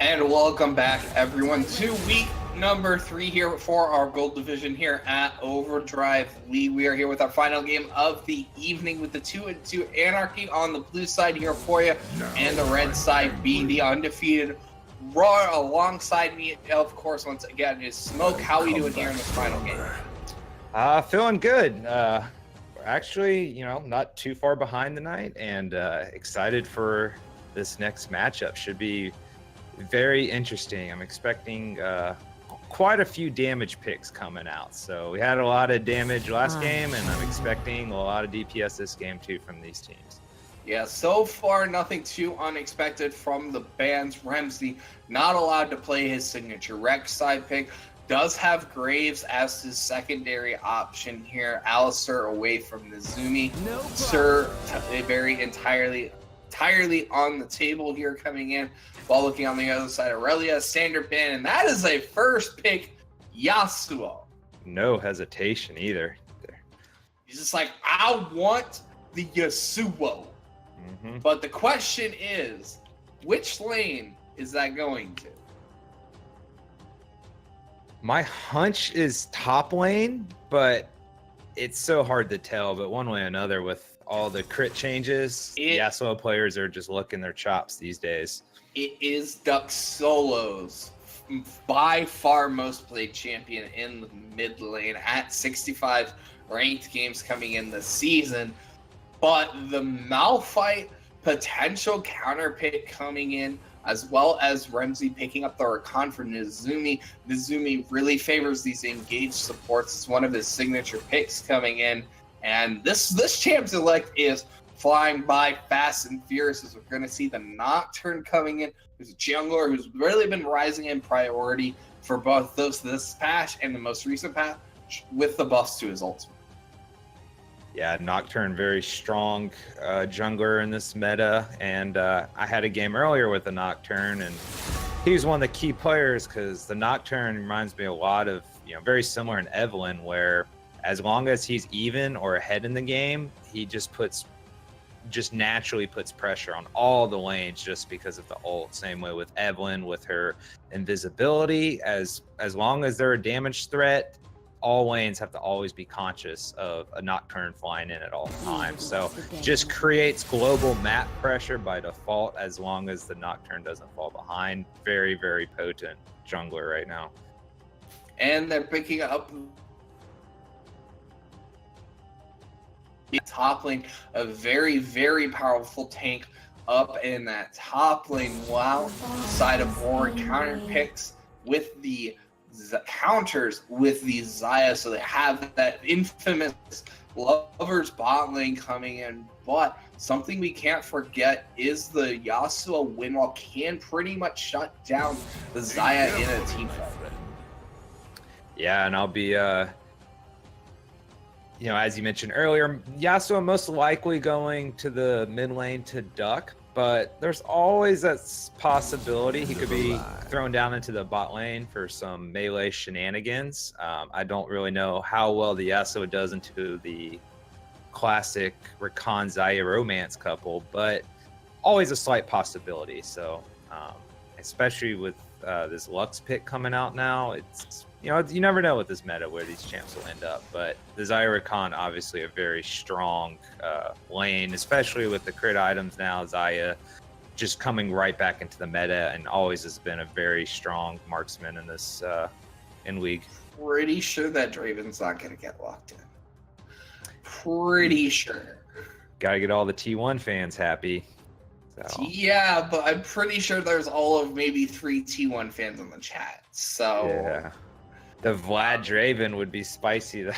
And welcome back, everyone, to week number 3 here for our Gold Division here at Overdrive League. We are here with our final game of the evening with the 2-2 Anarchy on the blue side here for you, and the red side being the undefeated Rawr. Alongside me, of course, once again, is Smoke. How are we doing here in this final game? Feeling good. We're actually, not too far behind tonight, and excited for this next matchup. Should be very interesting. I'm expecting quite a few damage picks coming out. So we had a lot of damage last game, and I'm expecting a lot of DPS this game too from these teams. Yeah, so far nothing too unexpected from the bands. Ramsey not allowed to play his signature Rex side pick. Does have Graves as his secondary option here. Alistair away from Nezumi. Sir very entirely on the table here coming in, while looking on the other side, Aurelia, standard ban, and that is a first pick, Yasuo. No hesitation either. He's just like, I want the Yasuo. But the question is, which lane is that going to? My hunch is top lane, but it's so hard to tell. But one way or another, with all the crit changes, Yasuo players are just licking their chops these days. It is Duck Solo's by far most played champion in the mid lane at 65 ranked games coming in the season. But the Malphite potential counter pick coming in, as well as Ramsey picking up the Rakan for Nezumi. Nezumi really favors these engaged supports. It's one of his signature picks coming in. And this champ select is flying by fast and furious, as we're going to see the Nocturne coming in, who's a jungler who's really been rising in priority for both this patch and the most recent patch, with the buffs to his ultimate. Yeah, Nocturne, very strong jungler in this meta, and I had a game earlier with the Nocturne, and he was one of the key players because the Nocturne reminds me a lot of, very similar in Evelyn, where as long as he's even or ahead in the game, he just naturally puts pressure on all the lanes just because of the ult. Same way with Evelyn with her invisibility. As long as they're a damage threat, all lanes have to always be conscious of a Nocturne flying in at all times. So just creates global map pressure by default as long as the Nocturne doesn't fall behind. Very, very potent jungler right now. And they're picking up top lane, a very, very powerful tank up in that top lane. Wow, side of Rawr counter picks with the counters with the Xayah, so they have that infamous Lovers bot lane coming in. But something we can't forget is the Yasuo win wall can pretty much shut down the Xayah in a team fight. Yeah, and I'll be as you mentioned earlier, Yasuo most likely going to the mid lane to Duck, but there's always that possibility he could be thrown down into the bot lane for some melee shenanigans. I don't really know how well the Yasuo does into the classic Rakan Xayah romance couple, but always a slight possibility. So, especially with this Lux pick coming out now, it's you never know with this meta where these champs will end up, but the Xayah Rakan obviously a very strong lane, especially with the crit items now. Xayah just coming right back into the meta and always has been a very strong marksman in this in League. Pretty sure that Draven's not going to get locked in. Pretty sure. Got to get all the T1 fans happy. So. Yeah, but I'm pretty sure there's all of maybe 3 T1 fans in the chat. So yeah. The Vlad Draven would be spicy.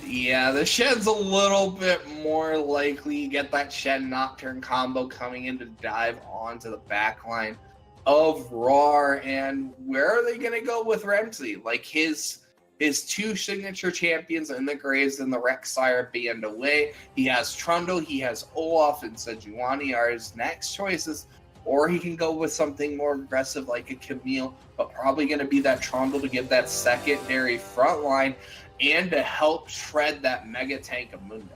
Yeah, the Shed's a little bit more likely. You get that Shed Nocturne combo coming in to dive onto the backline of Rawr. And where are they going to go with Ramsey? Like his 2 signature champions in the Graves and the Rek'Sai being away. He has Trundle, he has Olaf, and Sejuani are his next choices. Or he can go with something more aggressive like a Camille, but probably going to be that Trundle to give that secondary front line and to help shred that mega tank of Mundo.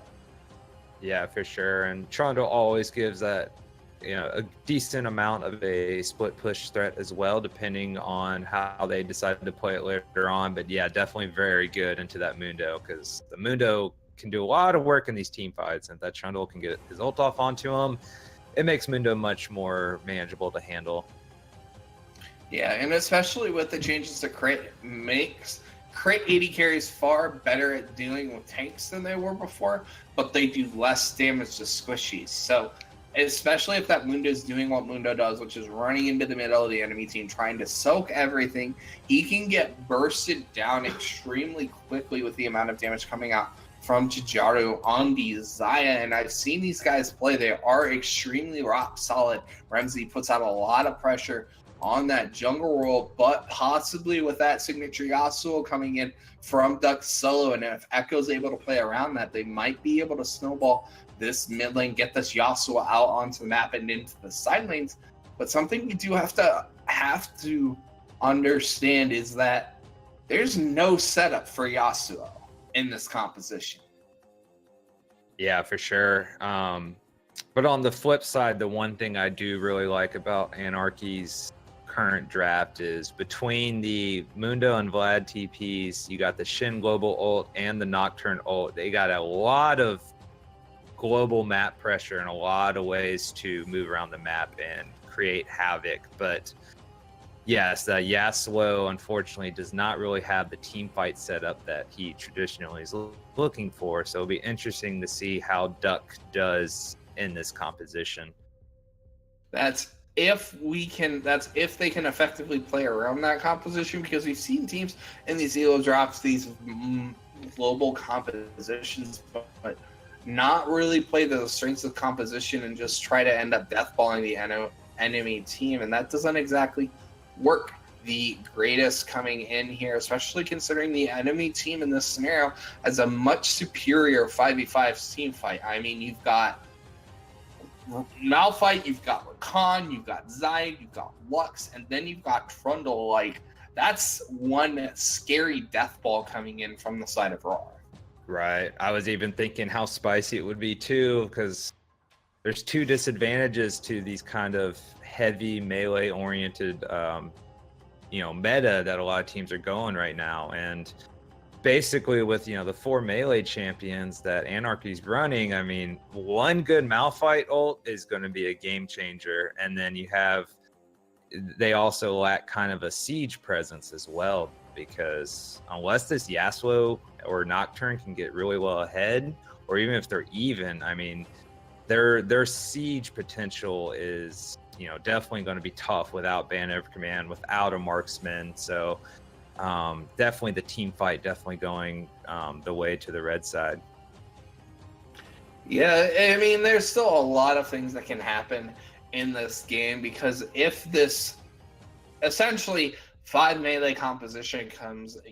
Yeah, for sure. And Trundle always gives that a decent amount of a split push threat as well, depending on how they decide to play it later on. But yeah, definitely very good into that Mundo, because the Mundo can do a lot of work in these team fights, and if that Trundle can get his ult off onto him, it makes Mundo much more manageable to handle. Yeah, and especially with the changes to Crit makes Crit AD carries far better at dealing with tanks than they were before, but they do less damage to squishies. So especially if that Mundo is doing what Mundo does, which is running into the middle of the enemy team, trying to soak everything, he can get bursted down extremely quickly with the amount of damage coming out from Jijaru on the Xayah. And I've seen these guys play. They are extremely rock solid. Remzi puts out a lot of pressure on that jungle role, but possibly with that signature Yasuo coming in from Duck solo, and if Echo's able to play around that, they might be able to snowball this mid lane, get this Yasuo out onto the map and into the side lanes. But something we do have to understand is that there's no setup for Yasuo in this composition. Yeah, for sure. But on the flip side, the one thing I do really like about Anarchy's current draft is between the Mundo and Vlad TPs, you got the Shin global ult and the Nocturne ult. They got a lot of global map pressure and a lot of ways to move around the map and create havoc. But yes, Yasuo unfortunately does not really have the team fight setup that he traditionally is looking for. So it'll be interesting to see how Duck does in this composition. That's if they can effectively play around that composition, because we've seen teams in these elo drops, these global compositions, but not really play the strengths of composition and just try to end up deathballing the enemy team, and that doesn't exactly work the greatest coming in here, especially considering the enemy team in this scenario has a much superior 5v5 team fight. I mean, you've got Malphite, you've got Rakan, you've got Zayed, you've got Lux, and then you've got Trundle. Like, that's one scary death ball coming in from the side of Rawr. Right. I was even thinking how spicy it would be too, because there's two disadvantages to these kind of heavy melee oriented meta that a lot of teams are going right now. And basically with the 4 melee champions that Anarchy's running, I mean, one good Malphite ult is going to be a game changer, and then they also lack kind of a siege presence as well, because unless this Yasuo or Nocturne can get really well ahead, or even if they're even, I mean, their siege potential is definitely going to be tough without Band Over Command, without a marksman. So definitely the team fight definitely going the way to the red side. Yeah, I mean, there's still a lot of things that can happen in this game, because if this essentially 5 melee composition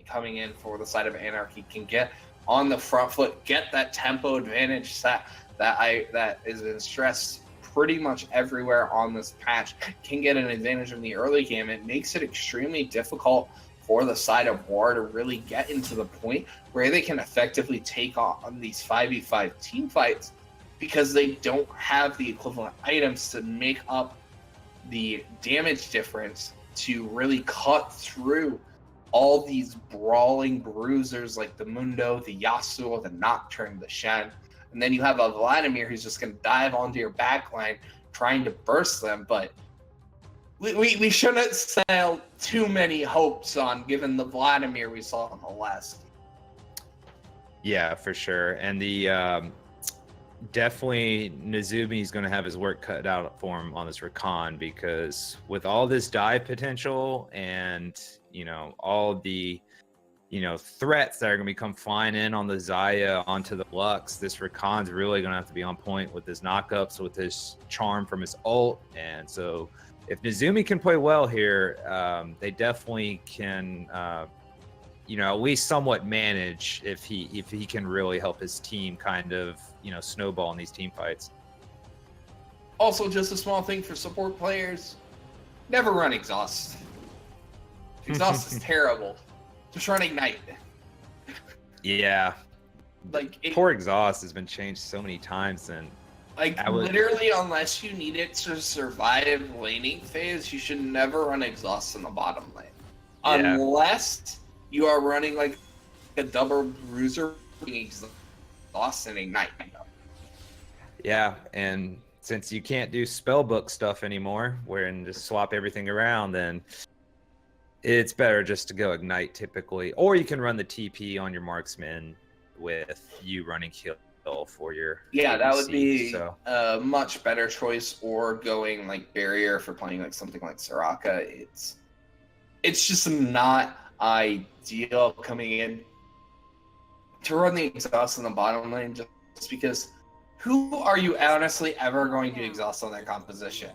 coming in for the side of Anarchy can get on the front foot, get that tempo advantage that is been stressed pretty much everywhere on this patch, can get an advantage in the early game, it makes it extremely difficult for the side of Rawr to really get into the point where they can effectively take on these 5v5 team fights, because they don't have the equivalent items to make up the damage difference to really cut through all these brawling bruisers like the Mundo, the Yasuo, the Nocturne, the Shen. And then you have a Vladimir who's just going to dive onto your backline trying to burst them. But we shouldn't sail too many hopes on, given the Vladimir we saw on the last. Yeah, for sure. And the definitely Nazumi's going to have his work cut out for him on this Rakan, because with all this dive potential and all the threats that are going to become flying in on the Xayah onto the Lux, this Rakan's really going to have to be on point with his knockups, with his charm from his ult. And so if Nazumi can play well here, they definitely can at least somewhat manage if he can really help his team kind of snowball in these team fights. Also, just a small thing for support players: never run Exhaust. Exhaust is terrible. Just run Ignite. Yeah. Like poor Exhaust has been changed so many times, and Like, literally, unless you need it to survive laning phase, you should never run exhaust in the bottom lane. Yeah. Unless you are running, like, a double bruiser exhaust and ignite. Yeah, and since you can't do spellbook stuff anymore, where and just swap everything around, then it's better just to go ignite typically. Or you can run the TP on your marksman with you running kill for your Yeah, that would ABC, be so. a much better choice, or going like barrier for playing like something like Soraka. It's just not ideal coming in to run the exhaust in the bottom lane, just because who are you honestly ever going to exhaust on that composition?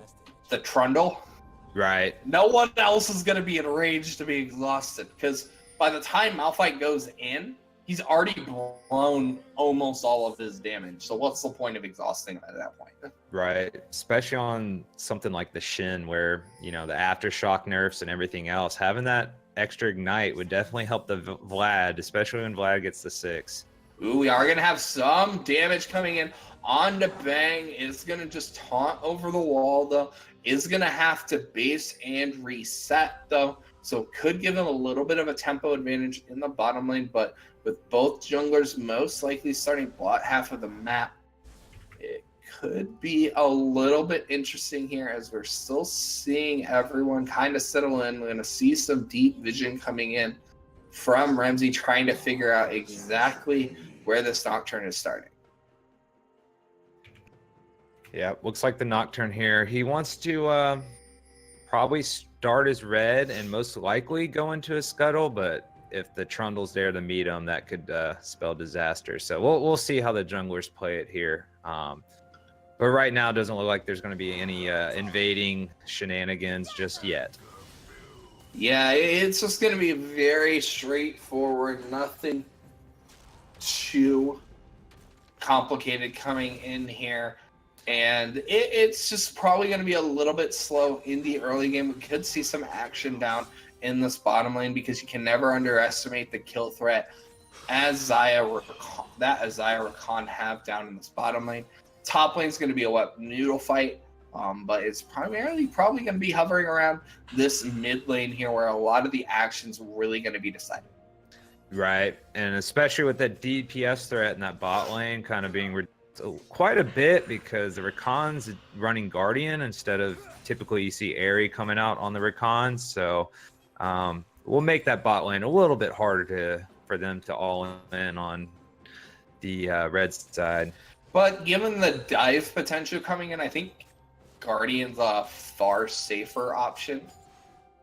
The Trundle? Right. No one else is going to be in range to be exhausted, because by the time Malphite goes in, he's already blown almost all of his damage. So what's the point of exhausting him at that point? Right. Especially on something like the Shin, where, you know, the aftershock nerfs and everything else, having that extra ignite would definitely help the Vlad, especially when Vlad gets the 6. Ooh, we are going to have some damage coming in. On to Bang is going to just taunt over the wall, though. Is going to have to base and reset, though. So could give him a little bit of a tempo advantage in the bottom lane. But with both junglers most likely starting bot half of the map, it could be a little bit interesting here, as we're still seeing everyone kind of settle in. We're going to see some deep vision coming in from Ramsey, trying to figure out exactly where this Nocturne is starting. Yeah, looks like the Nocturne here. He wants to probably start as red and most likely go into a scuttle, but if the Trundle's there to meet him, that could spell disaster. So we'll see how the junglers play it here. But right now, it doesn't look like there's going to be any invading shenanigans just yet. Yeah, it's just going to be very straightforward. Nothing too complicated coming in here. And it's just probably going to be a little bit slow in the early game. We could see some action down in this bottom lane, because you can never underestimate the kill threat as Xayah Rakan have down in this bottom lane. Top lane is going to be a noodle fight, but it's primarily probably going to be hovering around this mid lane here, where a lot of the action's really going to be decided. Right, and especially with that DPS threat in that bot lane kind of being quite a bit, because the Rakan's running Guardian instead of typically you see Airy coming out on the Rakans. So we'll make that bot lane a little bit harder for them to all in on the red side. But given the dive potential coming in, I think Guardian's a far safer option,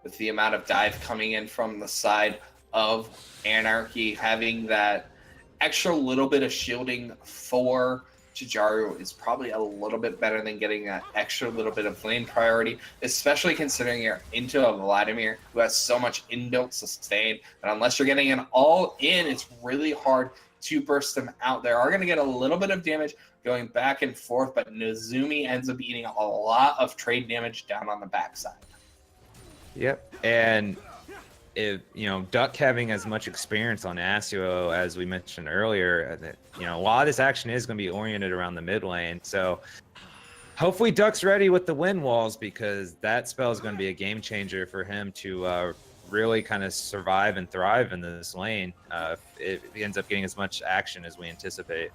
with the amount of dive coming in from the side of Anarchy. Having that extra little bit of shielding for Chijaru is probably a little bit better than getting that extra little bit of lane priority, especially considering you're into a Vladimir who has so much inbuilt sustain that unless you're getting an all in, it's really hard to burst them out. They are going to get a little bit of damage going back and forth, but Nezumi ends up eating a lot of trade damage down on the backside. Yep, and if Duck having as much experience on Asuo as we mentioned earlier, a lot of this action is going to be oriented around the mid lane. So hopefully Duck's ready with the wind walls, because that spell is going to be a game changer for him to really kind of survive and thrive in this lane. If it ends up getting as much action as we anticipate.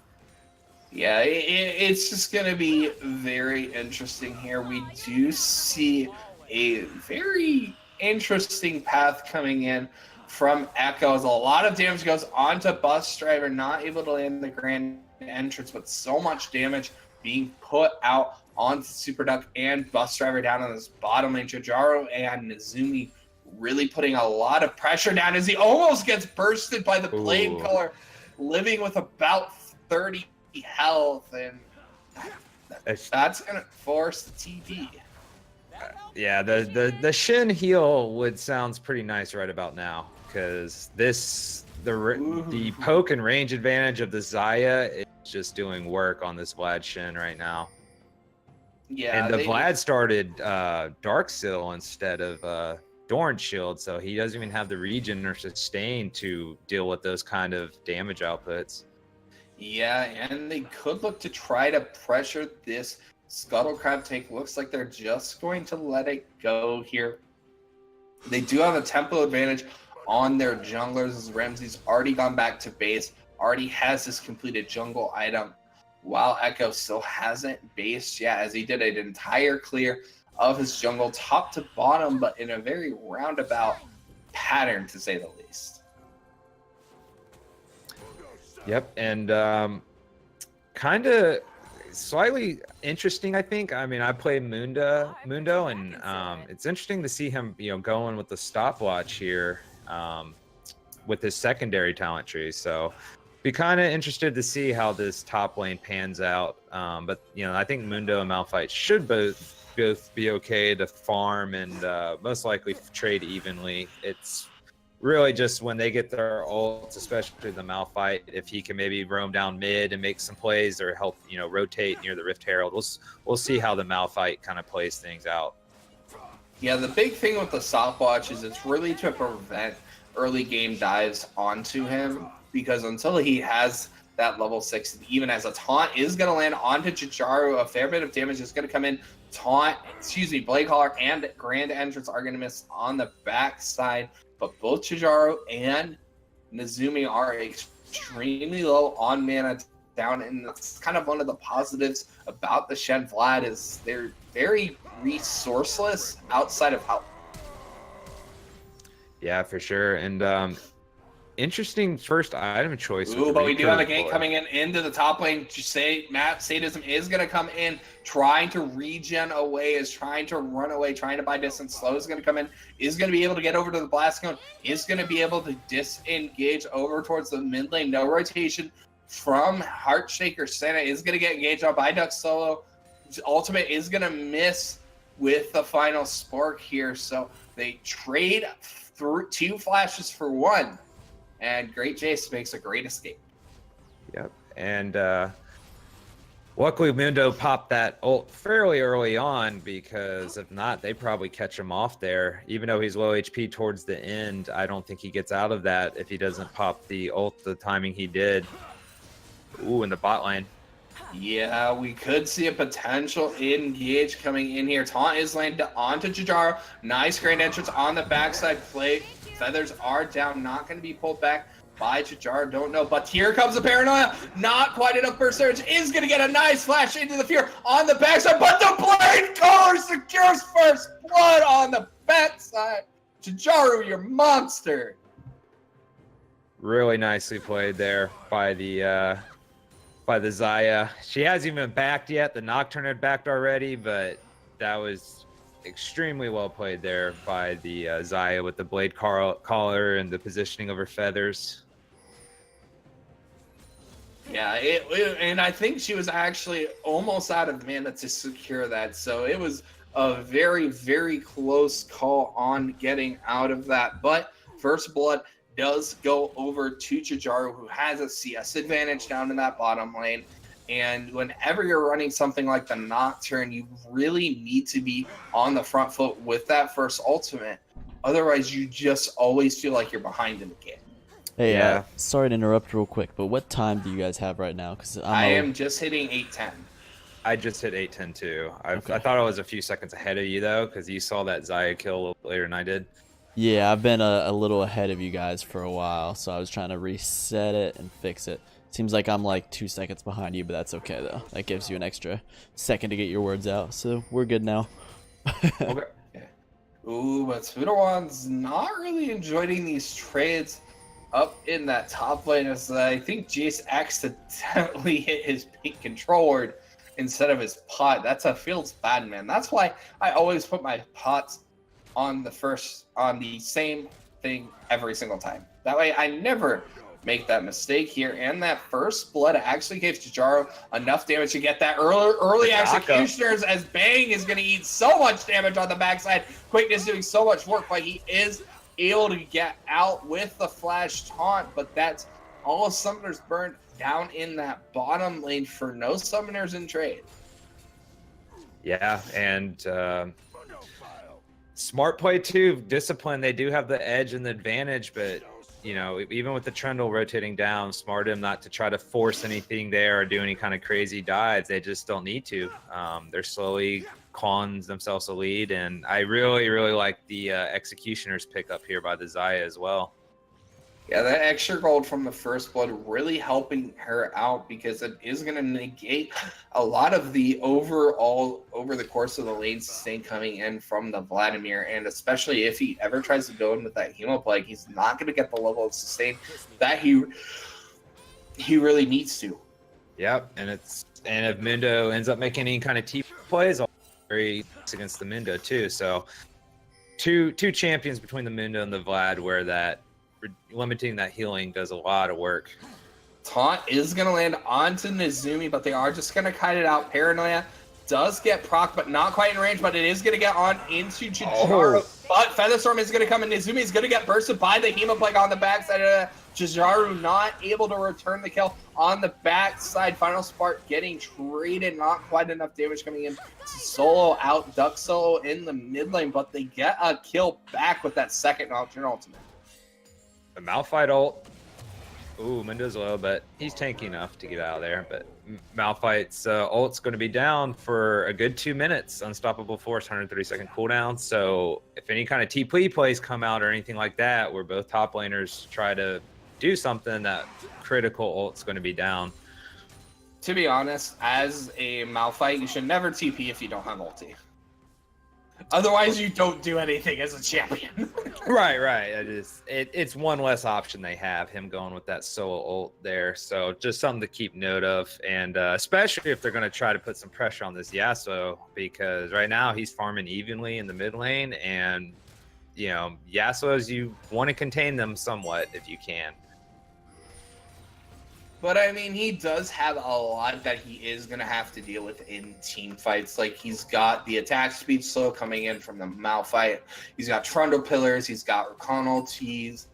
Yeah, it's just going to be very interesting here. We do see a very interesting path coming in from Echoes. A lot of damage goes onto Bus Driver, not able to land the grand entrance, but so much damage being put out onto Super Duck and Bus Driver down on this bottom lane. Chijaru and Nezumi really putting a lot of pressure down, as he almost gets bursted by the Blade Color, living with about 30 health, and that's going to force the TP. Yeah, the Shin heal sounds pretty nice right about now, because the poke and range advantage of the Xayah is just doing work on this Vlad Shin right now. Yeah, and the Vlad started Dark Seal instead of Dorn Shield, so he doesn't even have the regen or sustain to deal with those kind of damage outputs. Yeah, and they could look to try to pressure this Scuttle Crab take. Looks like they're just going to let it go here. They do have a tempo advantage on their junglers as Ramsey's already gone back to base, already has his completed jungle item, while Echo still hasn't based yet, as he did an entire clear of his jungle top to bottom, but in a very roundabout pattern, to say the least. Yep, and kind of slightly interesting, I think. I mean, I play Mundo, and it's interesting to see him, going with the stopwatch here with his secondary talent tree. So, be kind of interested to see how this top lane pans out. But I think Mundo and Malphite should both be okay to farm and most likely trade evenly. It's really just when they get their ults, especially the Malphite, if he can maybe roam down mid and make some plays or help, rotate near the Rift Herald. We'll see how the Malphite kind of plays things out. Yeah, the big thing with the stopwatch is it's really to prevent early game dives onto him, because until he has that level 6, even as a taunt is going to land onto Chicharu, a fair bit of damage is going to come in. Blade Caller and Grand Entrance are going to miss on the backside. But both Chicharu and Nezumi are extremely low on mana down, and that's kind of one of the positives about the Shen Vlad is they're very resourceless outside of help. Yeah, for sure. And interesting first item choice. Ooh, but we do have a gank coming into the top lane. Matt Sadism is going to come in, trying to regen away, is trying to run away, trying to buy distance. Slow is going to come in, is going to be able to get over to the blast cone, is going to be able to disengage over towards the mid lane. No rotation from Heartshaker. Santa is going to get engaged on by Duck Solo. Ultimate is going to miss with the final Spork here. So they trade through 2 flashes for 1. And Great Jace makes a great escape. Yep. And luckily Mundo popped that ult fairly early on, because if not, they probably catch him off there. Even though he's low HP towards the end, I don't think he gets out of that if he doesn't pop the ult the timing he did. Ooh, in the bot lane. Yeah, we could see a potential engage coming in here. Taunt is landed onto Chicharu. Nice Grand Entrance on the backside play. Feathers are down, not going to be pulled back by Chicharu, don't know. But here comes the Paranoia. Not quite enough burst surge. Is going to get a nice flash into the fear on the backside. But the Blade Caller secures first blood on the backside. Chicharu, your monster. Really nicely played there by the Xayah. She hasn't even backed yet. The Nocturne had backed already, but that was extremely well played there by the Xayah with the Blade Collar and the positioning of her feathers. Yeah, and I think she was actually almost out of mana to secure that. So it was a very, very close call on getting out of that. But First Blood does go over to Chicharu, who has a CS advantage down in that bottom lane. And whenever you're running something like the Nocturne, you really need to be on the front foot with that first ultimate. Otherwise, you just always feel like you're behind in the game. Hey, yeah. Sorry to interrupt real quick, but what time do you guys have right now? Because I am just hitting 8:10. I just hit 8:10 too. Okay. I thought I was a few seconds ahead of you though, because you saw that Xayah kill a little later than I did. Yeah, I've been a little ahead of you guys for a while, so I was trying to reset it and fix it. Seems like I'm like 2 seconds behind you, but that's okay though. That gives you an extra second to get your words out, so we're good now. Okay. Ooh, but Spooderwan's not really enjoying these trades up in that top lane, as I think Jace accidentally hit his pink control word instead of his pot. That's a feels bad, man. That's why I always put my pots on the same thing every single time. That way I never make that mistake here. And that First Blood actually gave Chicharu enough damage to get that early executioners, as Bang is going to eat so much damage on the backside. Quickness doing so much work, but he is able to get out with the flash taunt. But that's all summoners burned down in that bottom lane for no summoners in trade. Yeah, and smart play too. Discipline, they do have the edge and the advantage, but you know, even with the Trundle rotating down, smart him not to try to force anything there or do any kind of crazy dives. They just don't need to. They're slowly clawing themselves a lead, and I really, really like the Executioner's pick up here by the Xayah as well. Yeah, that extra gold from the First Blood really helping her out because it is going to negate a lot of the overall, over the course of the lane sustain coming in from the Vladimir. And especially if he ever tries to go in with that Hemoplague, he's not going to get the level of sustain that he really needs to. Yep, and if Mundo ends up making any kind of T plays, very against the Mundo too. So two champions between the Mundo and the Vlad where that limiting that healing does a lot of work. Taunt is going to land onto Nezumi, but they are just going to kite it out. Paranoia does get proc, but not quite in range, but it is going to get on into Chijaru. But Featherstorm is going to come, and Nezumi is going to get bursted by the Hemoplague on the backside of Chijaru, not able to return the kill on the backside. Final Spark getting traded, not quite enough damage coming in to solo out Duck Solo in the mid lane, but they get a kill back with that second Nocturne ultimate. The Malphite ult. Ooh, Mundo's low, but he's tanky enough to get out of there. But Malphite's ult's going to be down for a good 2 minutes. Unstoppable Force, 130-second cooldown. So if any kind of TP plays come out or anything like that, where both top laners try to do something, that critical ult's going to be down. To be honest, as a Malphite, you should never TP if you don't have ulti. Otherwise, you don't do anything as a champion. Right. It's one less option they have, him going with that solo ult there. So just something to keep note of, and especially if they're going to try to put some pressure on this Yasuo, because right now he's farming evenly in the mid lane, and you know, Yasuo's, you want to contain them somewhat if you can. But I mean, he does have a lot that he is going to have to deal with in team fights. Like, he's got the attack speed slow coming in from the Malphite. He's got Trundle Pillars. He's got Recon ultis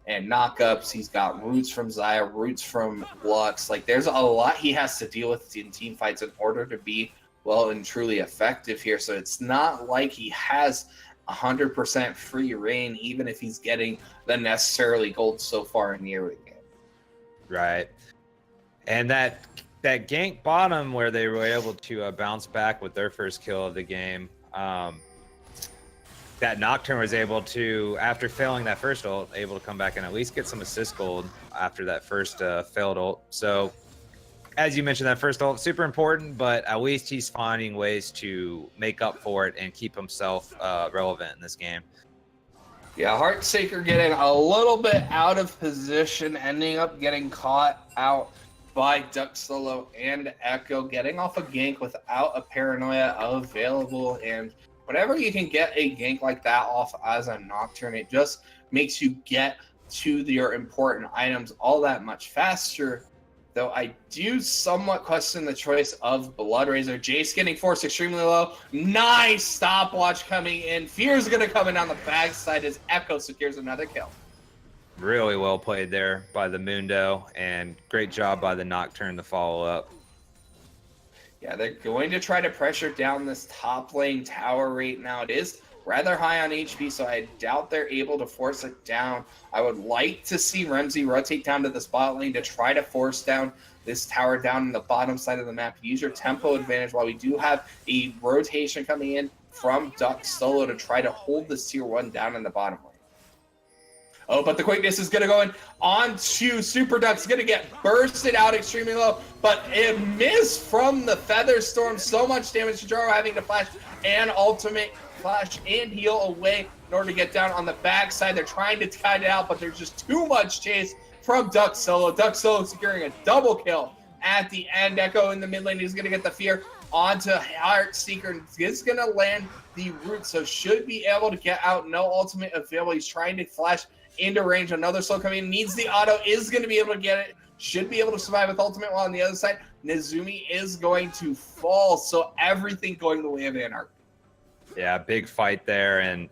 and knockups. He's got roots from Xayah, roots from Lux. Like, there's a lot he has to deal with in team fights in order to be well and truly effective here. So it's not like he has 100% free reign, even if he's getting the necessarily gold so far in the early game. Right. And that gank bottom where they were able to bounce back with their first kill of the game, that Nocturne was able to, after failing that first ult, able to come back and at least get some assist gold after that first failed ult. So, as you mentioned, that first ult, super important, but at least he's finding ways to make up for it and keep himself relevant in this game. Yeah, Heartseeker getting a little bit out of position, ending up getting caught out by Duck Solo and Echo, getting off a gank without a Paranoia available. And whenever you can get a gank like that off as a Nocturne, it just makes you get to your important items all that much faster. Though I do somewhat question the choice of Blood Razor. Jace getting forced extremely low. Nice stopwatch coming in. Fear's going to come in on the backside as Echo secures another kill. Really well played there by the Mundo, and great job by the Nocturne to follow up. Yeah, they're going to try to pressure down this top lane tower right now. It is rather high on HP, so I doubt they're able to force it down. I would like to see Remzi rotate down to the spot lane to try to force down this tower down in the bottom side of the map. Use your tempo advantage while we do have a rotation coming in from Duck Solo to try to hold this tier 1 down in the bottom lane. Oh, but the quickness is going to go in onto Super Duck's going to get bursted out extremely low, but it missed from the Feather Storm. So much damage. Chijaru having to flash and ultimate flash and heal away in order to get down on the backside. They're trying to kite it out, but there's just too much chase from Duck Solo. Duck Solo securing a double kill at the end. Echo in the mid lane is going to get the fear onto Heartseeker. Is going to land the root, so should be able to get out. No ultimate available. He's trying to flash into range. Another slow coming in. Needs the auto. Is going to be able to get it. Should be able to survive with ultimate, while on the other side, Nezumi is going to fall. So everything going the way of Anarchy. Yeah, big fight there. And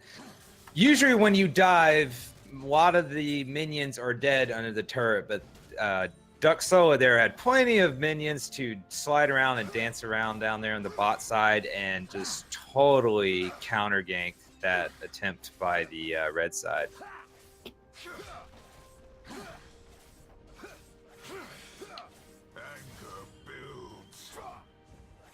usually when you dive, a lot of the minions are dead under the turret, but Duck Solo there had plenty of minions to slide around and dance around down there on the bot side and just totally counter ganked that attempt by the red side.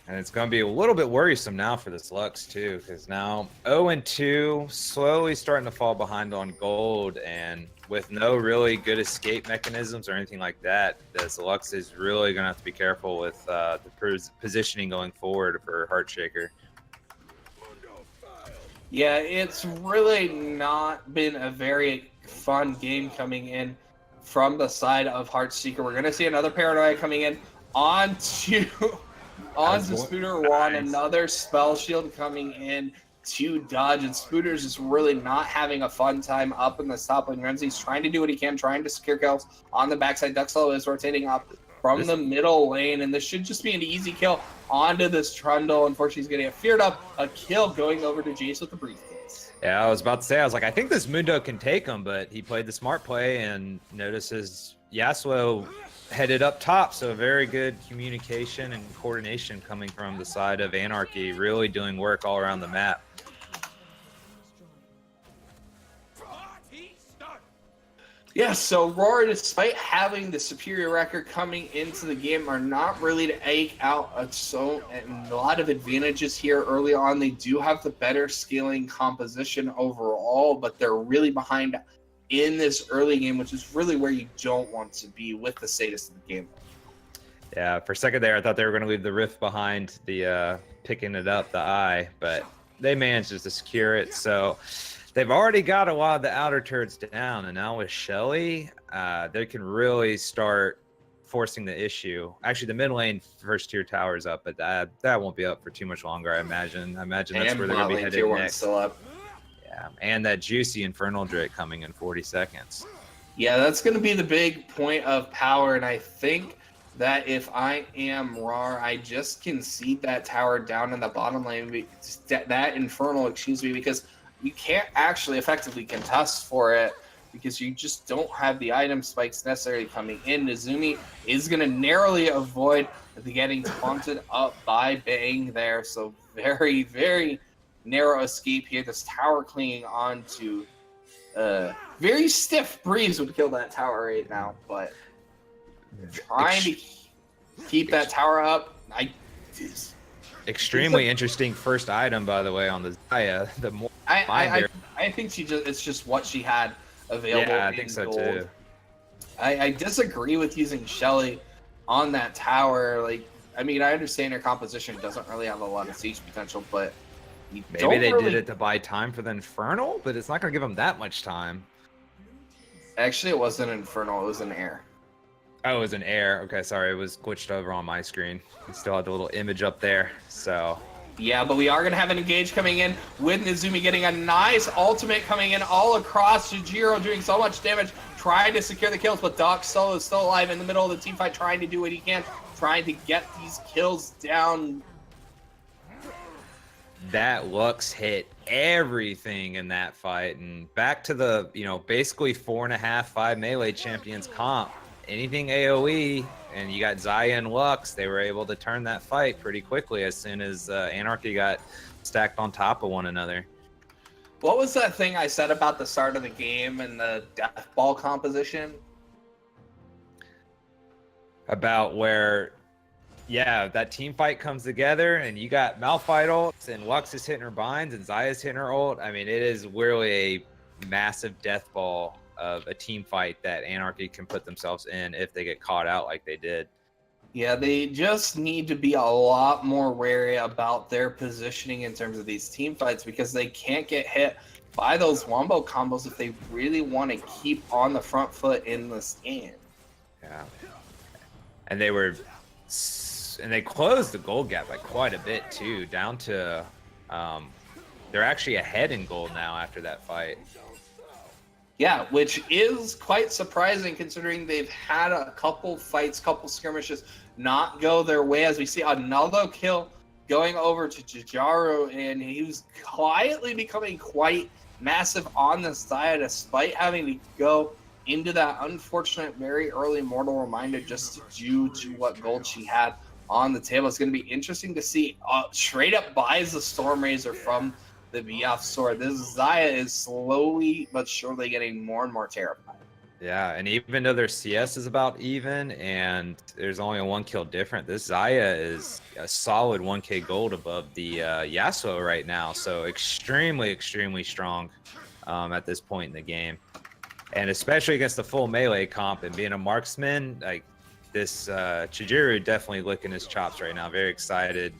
And it's going to be a little bit worrisome now for this Lux, too, because now 0-2, slowly starting to fall behind on gold, and with no really good escape mechanisms or anything like that, this Lux is really going to have to be careful with the positioning going forward for Heartshaker. Yeah, it's really not been a very fun game coming in from the side of Heartseeker. We're going to see another Paranoia coming in onto Spooter Juan, another Spell Shield coming in to dodge, and Spooter's just really not having a fun time up in the top lane. Ramsey's trying to do what he can, trying to secure kills on the backside. Duxlo is rotating up from the middle lane, and this should just be an easy kill onto this Trundle. Unfortunately, he's getting feared up. A kill going over to Jace with the briefcase. Yeah, I was about to say, I was like, I think this Mundo can take him, but he played the smart play and notices Yasuo headed up top, so very good communication and coordination coming from the side of Anarchy, really doing work all around the map. Yeah, so Rawr, despite having the superior record coming into the game, are not really to eke out a lot of advantages here early on. They do have the better scaling composition overall, but they're really behind in this early game, which is really where you don't want to be with the status of the game. Yeah, for a second there, I thought they were going to leave the Rift behind the picking it up, the eye, but they managed to secure it, so they've already got a lot of the outer turrets down, and now with Shelly, they can really start forcing the issue. Actually, the mid lane first tier tower is up, but that won't be up for too much longer, I imagine. That's where they're going to be headed next. Still up. Yeah, and that juicy Infernal Drake coming in 40 seconds. Yeah, that's going to be the big point of power, and I think that if I am Rawr, I just concede that tower down in the bottom lane, that Infernal, because you can't actually effectively contest for it because you just don't have the item spikes necessarily coming in. Nezumi is going to narrowly avoid getting taunted up by Bang there, so very, very narrow escape here. This tower clinging on to very stiff breeze would kill that tower right now, but trying to keep that tower up, extremely interesting first item, by the way, on the Zaya. The more I think it's just what she had available. Yeah, I think so gold. too. I disagree with using Shelly on that tower. Like, I mean, I understand her composition doesn't really have a lot of siege potential, but maybe they did it to buy time for the Infernal, but it's not going to give them that much time. Actually, it wasn't Infernal, it was an air. Oh, it was an air. Okay, sorry, it was glitched over on my screen. We still had the little image up there, so. Yeah, but we are going to have an engage coming in with Nezumi getting a nice ultimate coming in all across. Jujiro doing so much damage, trying to secure the kills, but Doc Solo is still alive in the middle of the team fight, trying to do what he can, trying to get these kills down. That Lux hit everything in that fight, and back to the, basically 4.5, 5 melee champions comp. Anything AoE, and you got Zaya and Lux, they were able to turn that fight pretty quickly as soon as Anarchy got stacked on top of one another. What was that thing I said about the start of the game and the death ball composition? About where, yeah, that team fight comes together, and you got Malphite ults, and Lux is hitting her binds, and Zaya's hitting her ult. I mean, it is really a massive death ball of a team fight that Anarchy can put themselves in if they get caught out like they did. Yeah, they just need to be a lot more wary about their positioning in terms of these team fights, because they can't get hit by those wombo combos if they really want to keep on the front foot in this game. Yeah. And they closed the gold gap by quite a bit too, down to they're actually ahead in gold now after that fight. Yeah, which is quite surprising considering they've had a couple fights, couple skirmishes not go their way, as we see another kill going over to Jujiro, and he was quietly becoming quite massive on the side despite having to go into that unfortunate very early mortal reminder just due to what gold she had on the table. It's going to be interesting to see. Straight up buys the Stormrazor from the BF sword. This Zaya is slowly but surely getting more and more terrified. Yeah, and even though their CS is about even and there's only a 1 kill different, this Zaya is a solid 1k gold above the Yasuo right now. So extremely, extremely strong at this point in the game. And especially against the full melee comp and being a marksman, like this Chijiro definitely licking his chops right now. Very excited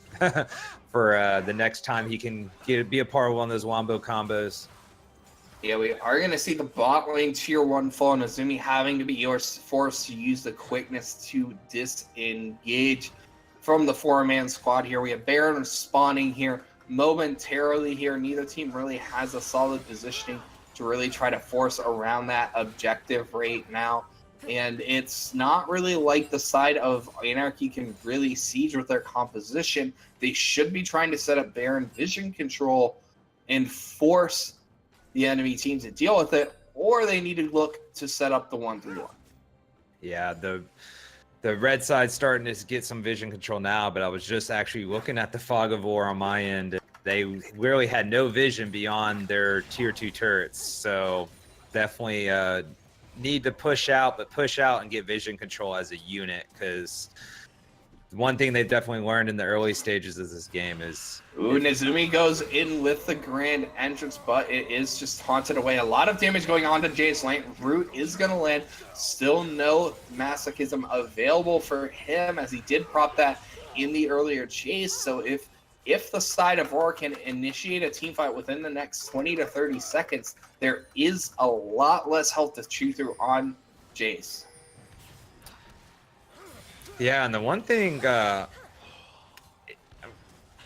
for the next time he can be a part of one of those wombo combos. Yeah, we are going to see the bot lane tier 1 fall, and Azumi having to be forced to use the quickness to disengage from the 4-man squad here. We have Baron spawning here momentarily here. Neither team really has a solid positioning to really try to force around that objective right now. And it's not really like the side of Anarchy can really siege with their composition. They should be trying to set up Baron vision control and force the enemy team to deal with it, or they need to look to set up the 1-3-1. Yeah, the red side's starting to get some vision control now, but I was just actually looking at the Fog of War on my end. They really had no vision beyond their tier 2 turrets, so definitely need to push out and get vision control as a unit, because one thing they've definitely learned in the early stages of this game is... Ooh, Nezumi goes in with the grand entrance, but it is just haunted away. A lot of damage going on to Jay's lane. Root is going to land. Still no masochism available for him, as he did prop that in the earlier chase. So if the side of Rawr can initiate a team fight within the next 20 to 30 seconds, there is a lot less health to chew through on Jace. Yeah, and the one thing, I'm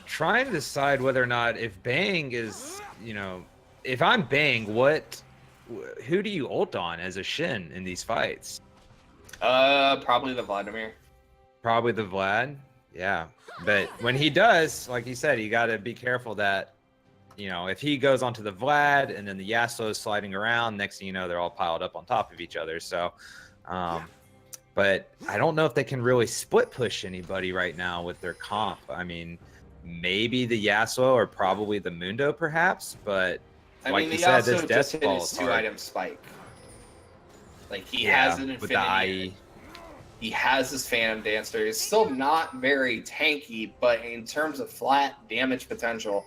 trying to decide whether or not if Bang is, if I'm Bang, who do you ult on as a Shin in these fights? Probably the Vladimir. Probably the Vlad, yeah. But when he does, like you said, you got to be careful that, if he goes onto the Vlad and then the Yasuo is sliding around, next thing you know, they're all piled up on top of each other. So, but I don't know if they can really split push anybody right now with their comp. I mean, maybe the Yasuo or probably the Mundo, perhaps. But like you said, this death ball is hard. 2-item spike. Like he has an infinity. With the IE. He has his Phantom Dancer. He's still not very tanky, but in terms of flat damage potential,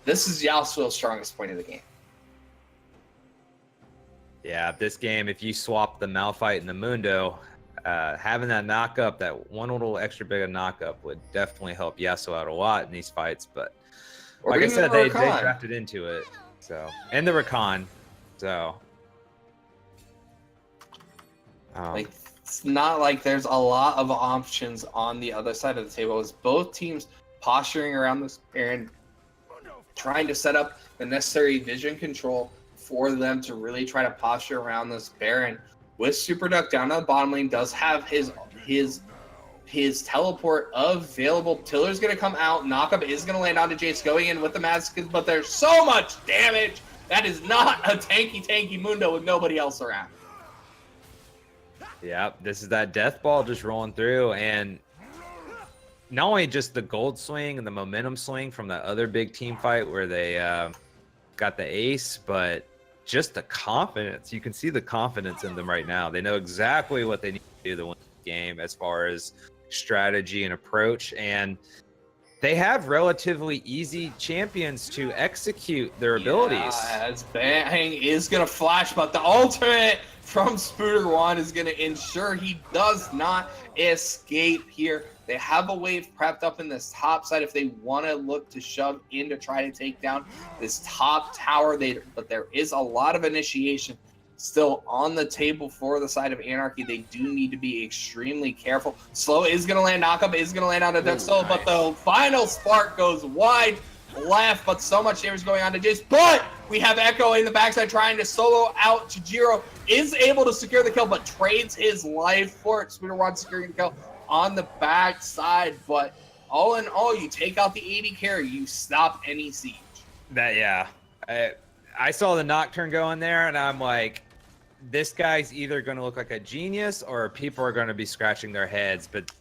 this is Yasuo's strongest point of the game. Yeah, this game, if you swap the Malphite and the Mundo, having that knock-up, that one little extra bit of knock-up would definitely help Yasuo out a lot in these fights. But Or like I even said, the they Rakan. drafted into it. So, and the Rakan. So, Like, it's not like there's a lot of options on the other side of the table. It's both teams posturing around this Baron, trying to set up the necessary vision control for them to really try to posture around this Baron. With Super Duck down on the bottom lane, does have his teleport available. Tiller's going to come out. Knockup is going to land onto Jace, going in with the mask, but there's so much damage. That is not a tanky Mundo with nobody else around. yeah, this is that death ball just rolling through, and not only just the gold swing and the momentum swing from that other big team fight where they got the ace, but just the confidence. You can see the confidence in them right now. They know exactly what they need to do to win the game as far as strategy and approach, and they have relatively easy champions to execute their abilities. As Bang is going to flash, but the ultimate from Spooter One is going to ensure he does not escape here. They have a wave prepped up in this top side if they want to look to shove in to try to take down this top tower. But there is a lot of initiation still on the table for the side of Anarchy. They do need to be extremely careful. Slow is going to land, knockup is going to land on the Duck Solo, but the final spark goes wide left, but so much damage going on to Jace. But we have Echo in the backside trying to solo out to Jiro. Is able to secure the kill, but trades his life for it. Spooter One securing the kill on the backside, but all in all, you take out the 80 carry, you stop any siege. I saw the Nocturne go in there, and I'm like, this guy's either going to look like a genius or people are going to be scratching their heads. But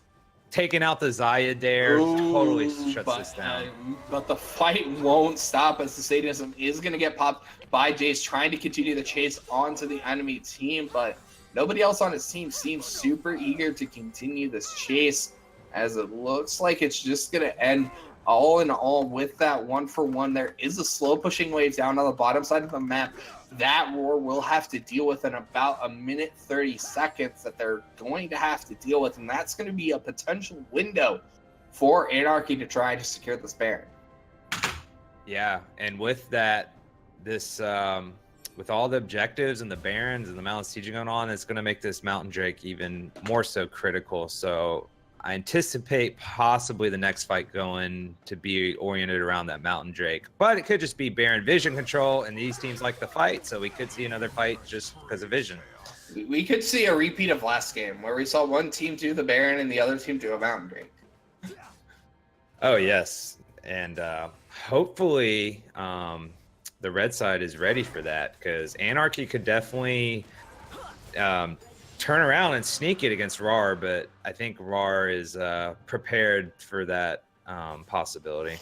taking out the Zaya Dare totally shuts this down. But the fight won't stop, as the sadism is going to get popped by Jace, trying to continue the chase onto the enemy team. But Nobody else on his team seems super eager to continue this chase, as it looks like it's just going to end all in all with that 1-for-1. There is a slow pushing wave down on the bottom side of the map that Rawr will have to deal with in about 1 minute 30 seconds that they're going to have to deal with, and that's going to be a potential window for Anarchy to try to secure this Baron. Yeah, and with that, this with all the objectives and the Barons and the Mountain Siege going on, it's going to make this Mountain Drake even more so critical. So I anticipate possibly the next fight going to be oriented around that Mountain Drake, but it could just be Baron vision control, and these teams like the fight, so we could see another fight just because of vision. We could see a repeat of last game where we saw one team do the Baron and the other team do a Mountain Drake. Oh yes, and hopefully the red side is ready for that, because Anarchy could definitely turn around and sneak it against Rawr, but I think Rawr is prepared for that possibility.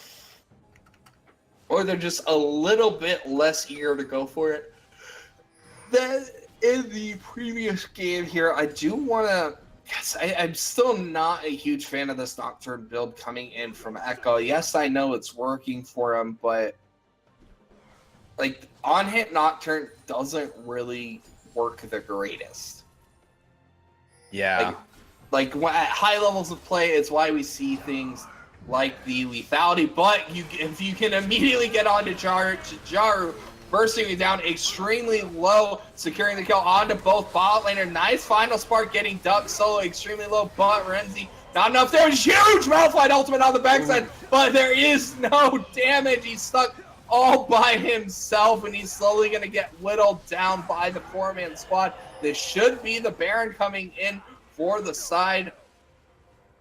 Or they're just a little bit less eager to go for it. Then in the previous game here, I do want to... Yes, I'm still not a huge fan of this Nocturne build coming in from Echo. Yes, I know it's working for him, but like on-hit Nocturne doesn't really work the greatest. Yeah. Like at high levels of play, it's why we see things like the lethality. But if you can immediately get onto Jaru, bursting it down extremely low, securing the kill onto both bot laner. Nice final spark getting Duck solo extremely low, but Renzi not enough. There's huge Malphite ultimate on the backside, but there is no damage. He's stuck all by himself, and he's slowly going to get whittled down by the 4-man squad. This should be the Baron coming in for the side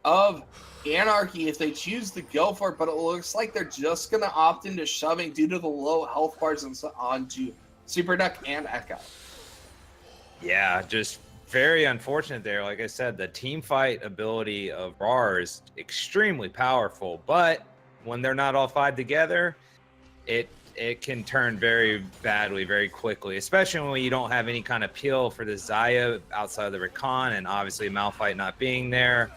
of Anarchy if they choose to go for it, but it looks like they're just going to opt into shoving due to the low health bars and so onto Super Duck and Echo. Yeah, just very unfortunate there. Like I said, the team fight ability of Rawr is extremely powerful, but when they're not all 5 together, it can turn very badly very quickly, especially when you don't have any kind of peel for the Xayah outside of the Recon, and obviously Malphite not being there.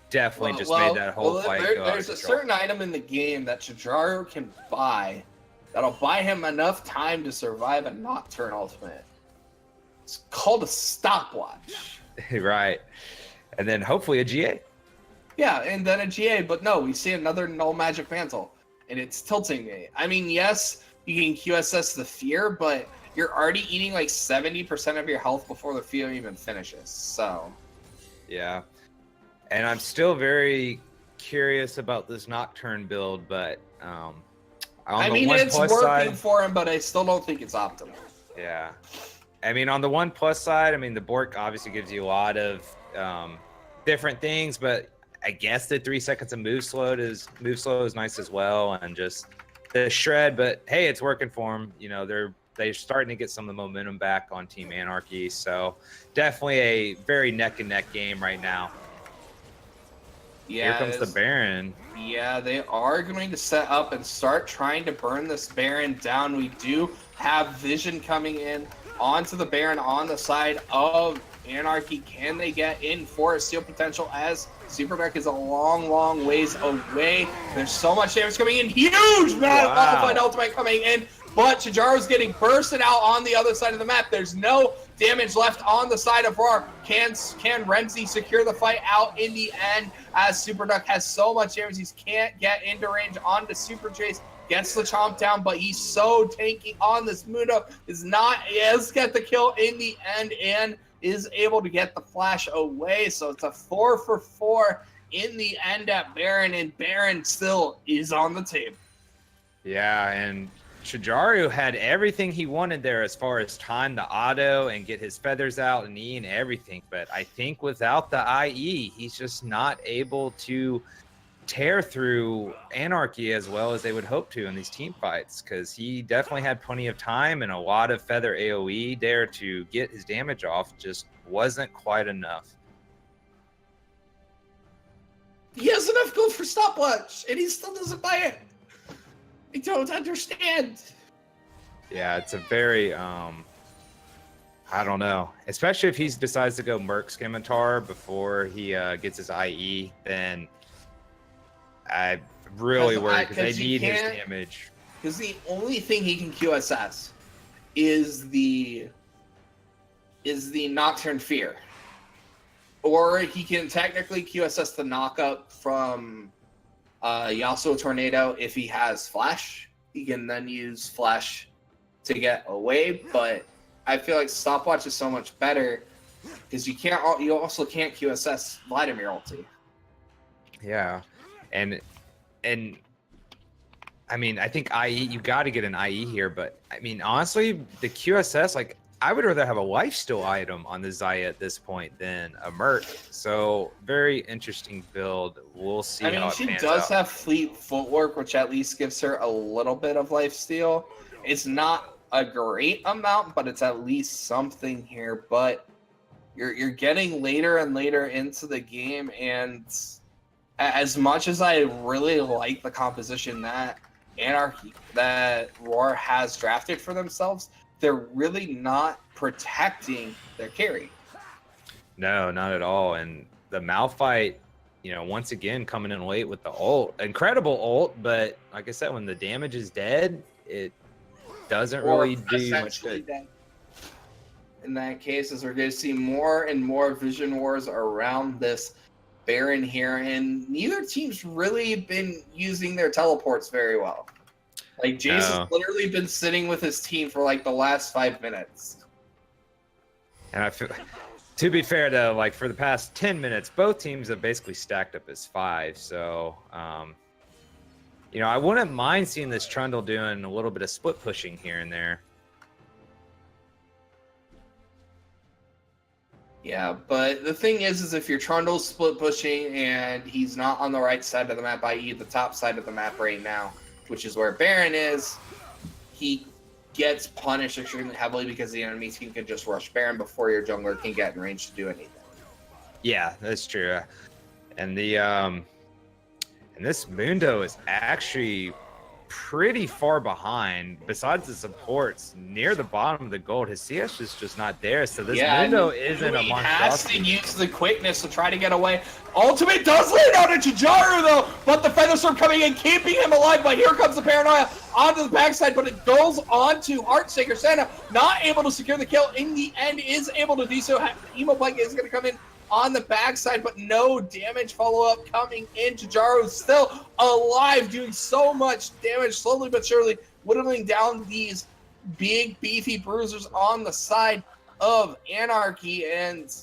Definitely made that whole fight go out of There's a control. certain item in the game that Jaru can buy that'll buy him enough time to survive a Nocturne ultimate. It's called a stopwatch. Right. And then hopefully a GA. Yeah, and then a GA, but no, we see another null magic mantle, and it's tilting me. I mean, yes, you can QSS the fear, but you're already eating like 70% of your health before the fear even finishes, so. Yeah. And I'm still very curious about this Nocturne build, but I mean, it's working for him, but I still don't think it's optimal. Yeah. I mean, on the one plus side, I mean, the Bork obviously gives you a lot of different things, but I guess the 3 seconds of move slow is nice as well, and just the shred. But hey, it's working for them. You know, they're starting to get some of the momentum back on Team Anarchy. So definitely a very neck and neck game right now. Yeah, here comes the Baron. Yeah, they are going to set up and start trying to burn this Baron down. We do have vision coming in onto the Baron on the side of Anarchy. Can they get in for a steal potential, as Superbeck is a long ways away? There's so much damage coming in. Huge amount of Malphite ultimate coming in, but Chijaro's getting bursted out on the other side of the map. There's no damage left on the side of Rawr. Can Renzi secure the fight out in the end, as Superduck has so much damage he can't get into range onto Super Chase? Gets the chomp down, but he's so tanky on this Mundo. Does get the kill in the end and is able to get the flash away. So it's a 4-for-4 in the end at Baron, and Baron still is on the table. Yeah, and Chijaru had everything he wanted there as far as time to auto and get his feathers out and E and everything. But I think without the IE, he's just not able to tear through Anarchy as well as they would hope to in these team fights, because he definitely had plenty of time and a lot of feather AoE there to get his damage off. Just wasn't quite enough. He has enough gold for stopwatch, and he still doesn't buy it. I don't understand. Yeah, it's a very I don't know. Especially if he decides to go Merc Scimitar before he gets his IE, then I really worry because they need his damage. Because the only thing he can QSS is the Nocturne Fear. Or he can technically QSS the knockup from Yasuo Tornado if he has Flash. He can then use Flash to get away, but I feel like Stopwatch is so much better because you also can't QSS Vladimir ulti. Yeah, and I mean, I think IE, you got to get an IE here, but I mean, honestly, the QSS, like, I would rather have a lifesteal item on the Xayah at this point than a Merc. So, very interesting build. We'll see how it pans out. She does have Fleet Footwork, which at least gives her a little bit of lifesteal. It's not a great amount, but it's at least something here. But you're getting later and later into the game, and as much as I really like the composition that Anarchy, that Rawr has drafted for themselves, they're really not protecting their carry. No, not at all. And the Malphite, you know, once again coming in late with the ult. Incredible ult, but like I said, when the damage is dead, it doesn't really do much good. In that case, as we're going to see more and more Vision Wars around this Baron here, and neither team's really been using their teleports very well. Like, Jace has literally been sitting with his team for like the last 5 minutes. And I feel, to be fair though, like for the past 10 minutes, both teams have basically stacked up as 5. So, you know, I wouldn't mind seeing this Trundle doing a little bit of split pushing here and there. Yeah, but the thing is if your Trundle's split pushing and he's not on the right side of the map, i.e. the top side of the map right now, which is where Baron is, he gets punished extremely heavily because the enemy team can just rush Baron before your jungler can get in range to do anything. Yeah, that's true. And the and this Mundo is actually pretty far behind. Besides the supports, near the bottom of the gold, his CS is just not there. So this Mundo isn't a monstrosity. He has to use the quickness to try to get away. Ultimate does land out into Jaru though, but the Featherstorm coming in, keeping him alive. But here comes the Paranoia onto the backside, but it goes onto Heartsaker. Santa not able to secure the kill. In the end, is able to do so. Emo Blanket is going to come in on the backside, but no damage follow-up coming into Jaru. Still alive, doing so much damage, slowly but surely whittling down these big, beefy bruisers on the side of Anarchy. And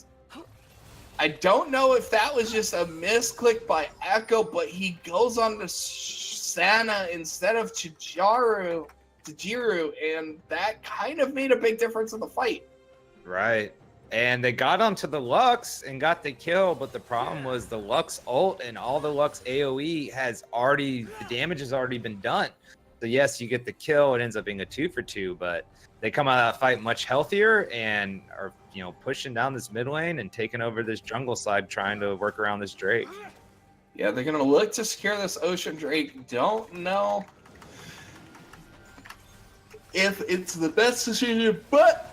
I don't know if that was just a misclick by Echo, but he goes on to Sana instead of to Jiru, and that kind of made a big difference in the fight. Right. And they got onto the Lux and got the kill, but the problem was the Lux ult and all the Lux AoE the damage has already been done. So yes, you get the kill, it ends up being a 2-for-2, but they come out of that fight much healthier and are, you know, pushing down this mid lane and taking over this jungle side, trying to work around this Drake. Yeah, they're going to look to secure this Ocean Drake. Don't know if it's the best decision, but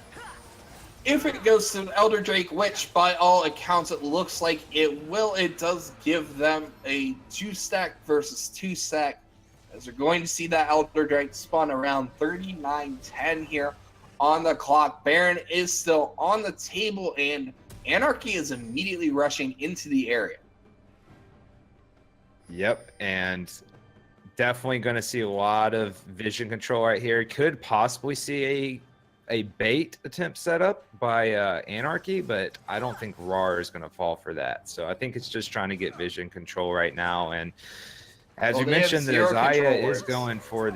if it goes to an Elder Drake, which by all accounts it looks like it will, it does give them a 2-stack versus 2-stack, as we're going to see that Elder Drake spawn around 39:10 here on the clock. Baron is still on the table, and Anarchy is immediately rushing into the area. Yep, and definitely going to see a lot of vision control right here. Could possibly see a bait attempt set up by Anarchy, but I don't think Rawr is going to fall for that. So I think it's just trying to get vision control right now. And as you mentioned, the Xayah is going for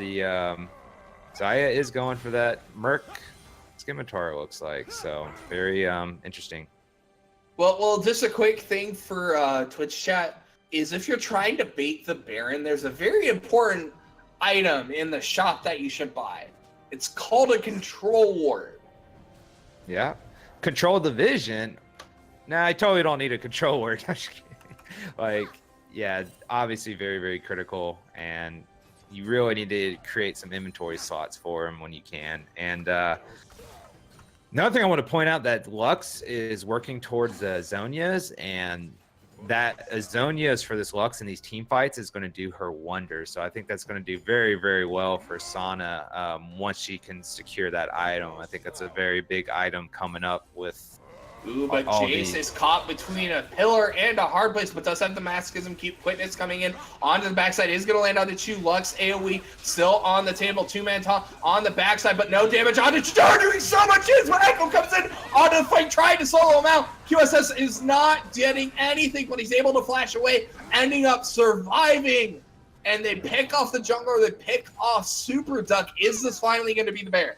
that Merc Scimitar, it looks like. So very interesting. Well, just a quick thing for Twitch chat is if you're trying to bait the Baron, there's a very important item in the shop that you should buy. It's called a control ward. Yeah. Control the vision. Nah, I totally don't need a control ward. Like, yeah, obviously very, very critical. And you really need to create some inventory slots for him when you can. And Another thing I want to point out that Lux is working towards the Azonias, and that Azonias for this Lux in these team fights is going to do her wonders. So I think that's going to do very, very well for Sana once she can secure that item. I think that's a very big item coming up with Ooh, but Jace is caught between a pillar and a hard place, but does have the masochism. Keep Quickness coming in onto the backside. Is going to land on the Chu. Lux AoE still on the table. 2-man top on the backside, but no damage on it. Chidar doing so much damage when Echo comes in onto the fight, trying to solo him out. QSS is not getting anything, but he's able to flash away, ending up surviving. And they pick off the jungler. They pick off Super Duck. Is this finally going to be the Baron?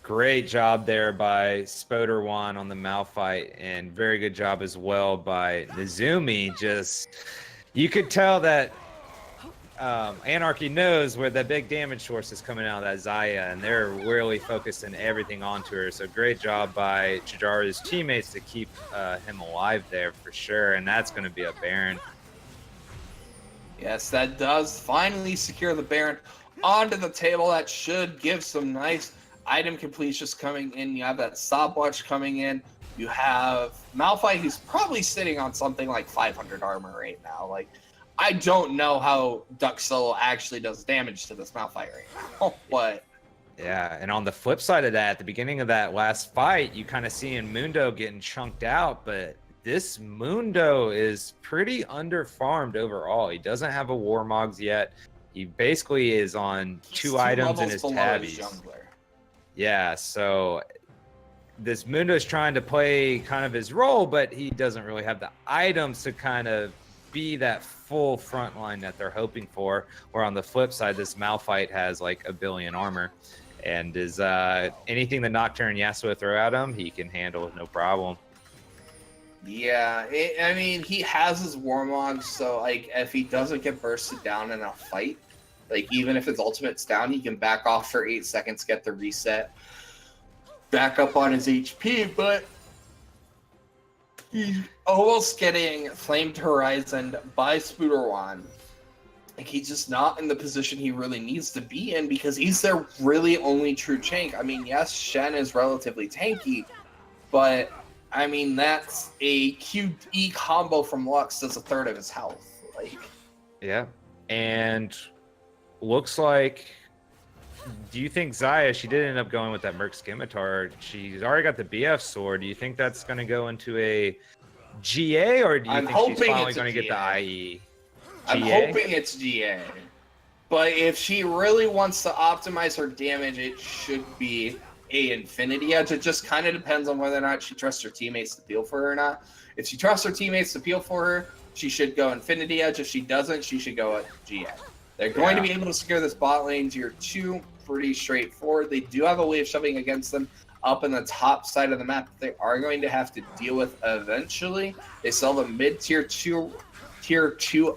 Great job there by Spoderwan on the Malphite, and very good job as well by Nezumi. Just, you could tell that Anarchy knows where the big damage source is coming out of that Xayah, and they're really focusing everything onto her. So great job by Chijaru's teammates to keep him alive there for sure, and that's going to be a Baron. Yes, that does finally secure the Baron onto the table. That should give some nice item completions coming in. You have that stopwatch coming in. You have Malphite, who's probably sitting on something like 500 armor right now. Like, I don't know how Duck Solo actually does damage to this Malphite right now. But yeah, and on the flip side of that, at the beginning of that last fight, you kind of seeing Mundo getting chunked out, but this Mundo is pretty underfarmed overall. He doesn't have a Warmogs yet. He basically is on two items in his tabbies. Yeah, so this Mundo's trying to play kind of his role, but he doesn't really have the items to kind of be that full front line that they're hoping for. Where on the flip side, this Malphite has like 1 billion armor, and is anything the Nocturne Yasuo throw at him, he can handle with no problem. Yeah, I mean, he has his Warmog, so like if he doesn't get bursted down in a fight, like, even if his ultimate's down, he can back off for 8 seconds, get the reset, back up on his HP, but he's almost getting Flamed Horizon by Spooderwan. Like, he's just not in the position he really needs to be in because he's their really only true tank. I mean, yes, Shen is relatively tanky, but, I mean, that's a QE combo from Lux that's 1/3 of his health. Like, yeah, and looks like, do you think Xayah, she did end up going with that Merc Scimitar. She's already got the BF sword. Do you think that's going to go into a GA, or do you think she's finally going to get the IE? I'm hoping it's GA. But if she really wants to optimize her damage, it should be a Infinity Edge. It just kind of depends on whether or not she trusts her teammates to peel for her or not. If she trusts her teammates to peel for her, she should go Infinity Edge. If she doesn't, she should go GA. They're going to be able to secure this bot lane tier 2 pretty straightforward. They do have a way of shoving against them up in the top side of the map that they are going to have to deal with eventually. They still have a mid-tier 2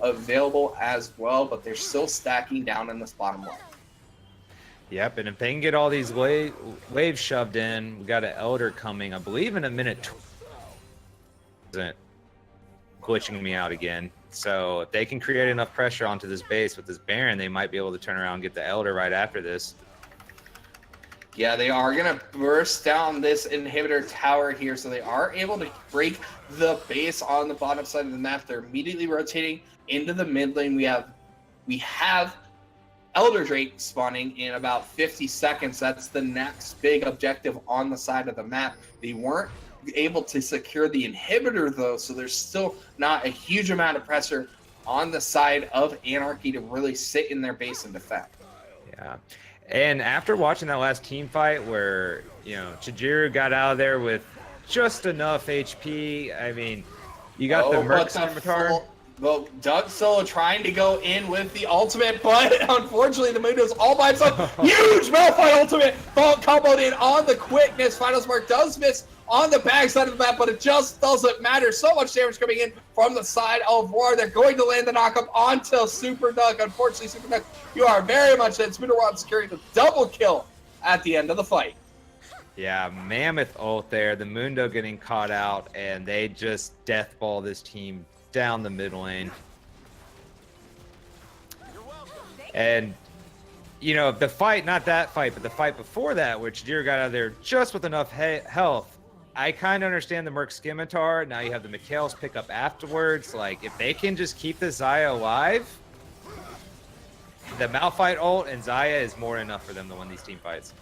available as well, but they're still stacking down in this bottom line. Yep, and if they can get all these waves shoved in, we got an Elder coming, I believe, in a minute. Isn't glitching me out again. So if they can create enough pressure onto this base with this Baron, they might be able to turn around and get the Elder right after this. Yeah, they are going to burst down this inhibitor tower here, so they are able to break the base on the bottom side of the map. They're immediately rotating into the mid lane. We have Elder Drake spawning in about 50 seconds. That's the next big objective on the side of the map. They weren't able to secure the inhibitor though, so there's still not a huge amount of pressure on the side of Anarchy to really sit in their base and defend. Yeah, and after watching that last team fight where, you know, Chijiru got out of there with just enough HP, I mean, you got the Merc Scimitar. Well, Doug Solo trying to go in with the ultimate, but unfortunately the Mundo's all by himself. Huge Malphite ultimate comboed in on the quickness. Final Spark does miss on the backside of the map, but it just doesn't matter. So much damage coming in from the side of Rawr. They're going to land the knockup onto Super Duck. Unfortunately, Super Duck, you are very much dead. Spooderwan securing the double kill at the end of the fight. Yeah, mammoth ult there. The Mundo getting caught out, and they just deathball this team down the mid lane. And you know, the fight, not that fight, but the fight before that, which Deer got out of there just with enough health. I kind of understand the Merc Scimitar. Now you have the Mikhails pick up afterwards. Like, if they can just keep the Xayah alive, the Malphite ult and Xayah is more than enough for them to win these team fights.